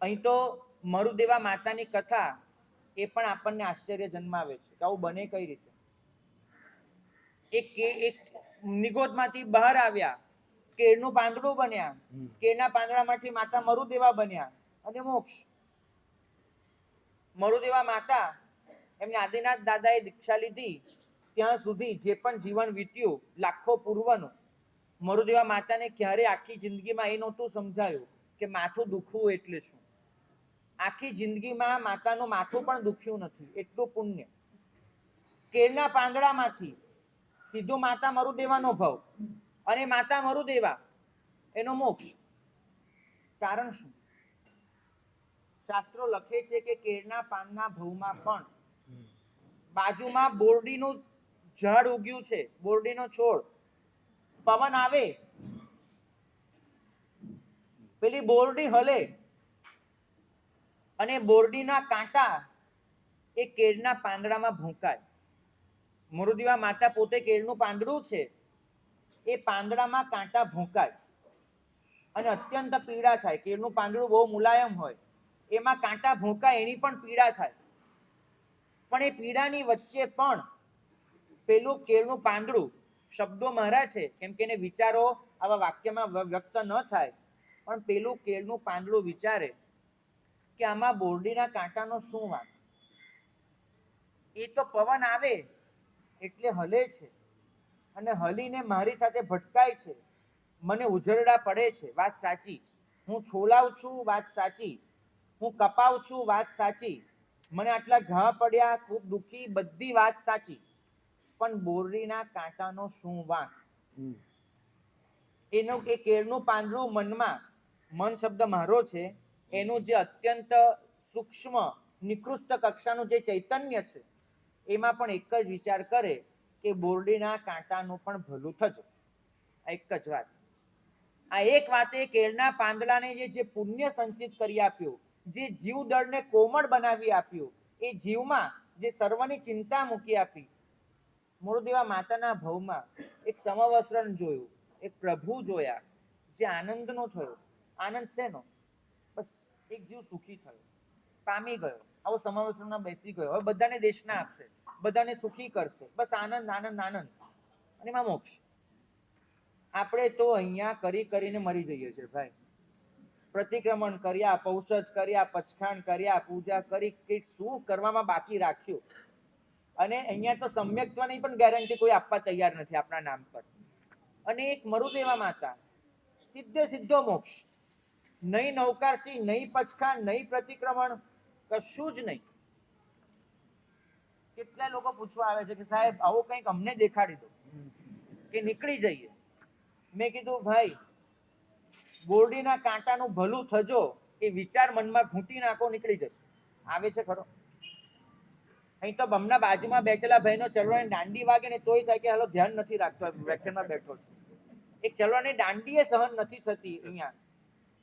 અહીં તો મરુદેવા માતાની કથા એ પણ આપણને આશ્ચર્ય જન્માવે છે કે આવું બને કઈ રીતે. એક નિગોદમાંથી બહાર આવ્યા, કેળનું પાંદડું બન્યા, કેળના પાંદડામાંથી માતા મરુદેવા બન્યા અને મોક્ષ. મરુદેવા માતા એમને આદિનાથ દાદાએ દીક્ષા લીધી ત્યાં સુધી જે પણ જીવન વીત્યું લાખો પૂર્વનું, મરુદેવા માતાને ક્યારે આખી જિંદગીમાં એ નહોતું સમજાયું કે માથું દુખવું એટલે શું. આખી જિંદગીમાં માતાનું માથું પણ દુખ્યું નથી, એટલું પુણ્ય. કેળના પાંદડામાંથી સીધો માતા મરુદેવાનો ભવ અને માતા મરુદેવા એનો મોક્ષ. કારણ શું? શાસ્ત્રો લખે છે કે કેળના પાનના ભવમાં પણ બાજુમાં બોરડીનું ઝાડ ઉગ્યું છે, બોરડીનો છોડ. પવન આવે, પેલી બોરડી હલે અને બોરડીના કાંટા એ કેળના પાંદડામાં ભૂંકાય. મરુદેવા માતા પોતે કેળનું પાંદડું છે, એ પાંદડામાં કાંટા ભૂંકાય અને અત્યંત પીડા થાય. કેળનું પાંદડું બહુ મુલાયમ હોય, એમાં કાંટા ભૂંકાય, એની પણ પીડા થાય. પણ એ પીડાની વચ્ચે પણ પેલું કેળનું પાંદડું, શબ્દો મારા છે કેમ કે એને વિચારો આવા વાક્યમાં વ્યક્ત ન થાય, પણ પેલું કેળનું પાંદડું વિચારે કે આમાં બોરડીના કાંટાનો શું વાંક. એ તો પવન આવે એટલે હલે છે અને હલીને મારી સાથે ભટકાય છે, મને ઉજરડા પડે છે, વાત સાચી. હું છોલાવ છું, વાત સાચી. હું કપાવ છું, વાત સાચી. મને આટલા ઘા પડ્યા, ખૂબ દુખી, બધી વાત સાચી. પણ બોરડીના કાંટાનો શું વાંક. એનું કે કેળનું પાંદડું મનમાં, મન શબ્દ મારો છે, એનું જે અત્યંત સૂક્ષ્મ નિકૃષ્ટ કક્ષાનું જે ચૈતન્ય છે, એમાં પણ એક જ વિચાર કરે કે બોરડીના કાંટાનું પણ ભલું થજો. એક જ વાત. આ એક વાતે કેળના પાંદડાને જે પુણ્ય સંચિત કરી આપ્યું, જે જીવદળને કોમળ બનાવી આપ્યું, એ જીવમાં જે સર્વની ચિંતા મૂકી આપી. મરુદેવા માતાના ભવમાં એક સમવસ્ત્રણ જોયું, એક પ્રભુ જોયા, જે આનંદનો થયો. આનંદ શેનો? બસ એક જીવ સુખી થયો, પામી ગયો, આવો સમવસ્ત્રમાં બેસી ગયો. હવે બધાને દેશના આપશે, બધાને સુખી કરશે, બસ આનંદ આનંદ આનંદ અને એમાં મોક્ષ. આપણે તો અહીંયા કરી કરીને મરી જઈએ છીએ ભાઈ. પ્રતિક્રમણ કર્યા, પૌષધ કર્યા, પચખાણ કર્યા, પૂજા કરી, કે શું કરવામાં બાકી રાખ્યું. અને અહીંયા તો સમ્યક્ત્વની પણ ગેરંટી કોઈ આપવા તૈયાર નથી આપણા નામ પર. અને એક મરુદેવા માતા, સીધે સીધો મોક્ષ. નહીં નૌકારસી, નહીં પચખાણ, નહીં પ્રતિક્રમણ, કશું જ નહીં. કેટલા લોકો પૂછવા આવે છે કે સાહેબ આવું કંઈક અમને દેખાડી દો કે નીકળી જઈએ. મેં કીધું ભાઈ, બોરડીના કાંટાનું ભલું થજો એ વિચાર મનમાં ઘૂંટી નાખો, નીકળી જશે. આવે છે ખરો? અહીં તો બમના બાજુમાં બેઠેલા ભાઈનો ચલવાની દાંડી વાગે ને તોય થાય કે હાલો ધ્યાન નથી રાખતો, વ્યાખ્યાનમાં બેઠો છે. એક ચલવાની દાંડી એ સહન નથી થતી અહીંયા.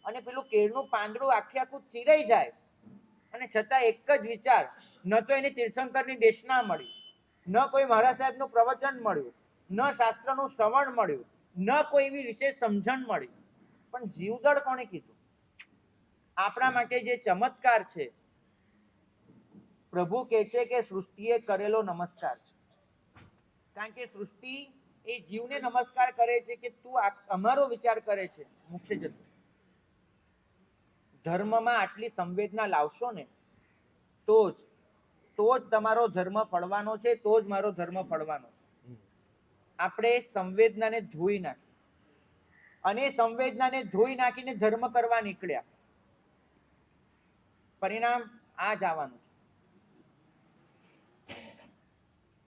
અને પેલું કેળનું પાંદડું આખે આખું ચીરાઈ જાય અને છતાં એક જ વિચાર, ન તો એને તીર્થંકરની દેશના મળી, ન કોઈ મહારાજ સાહેબનું પ્રવચન મળ્યું, ન શાસ્ત્રનું શ્રવણ મળ્યું, ન કોઈ એવી વિશેષ સમજણ મળી, પણ જીવદળ કોણે કીધું? આપણા માટે જે ચમત્કાર છે, પ્રભુ કહે છે કે સૃષ્ટિએ કરેલો નમસ્કાર છે. કારણ કે સૃષ્ટિ એ જીવને નમસ્કાર કરે છે કે તું અમારો વિચાર કરે છે, મોક્ષે જતો. ધર્મમાં આટલી સંવેદના લાવશો ને તો જ તમારો ધર્મ ફળવાનો છે, તો જ મારો ધર્મ ફળવાનો છે. આપણે સંવેદનાને ધોઈ નાખી અને સંવેદનાને ધોઈ નાખીને ધર્મ કરવા નીકળ્યા, પરિણામ આ જ આવવાનું છે.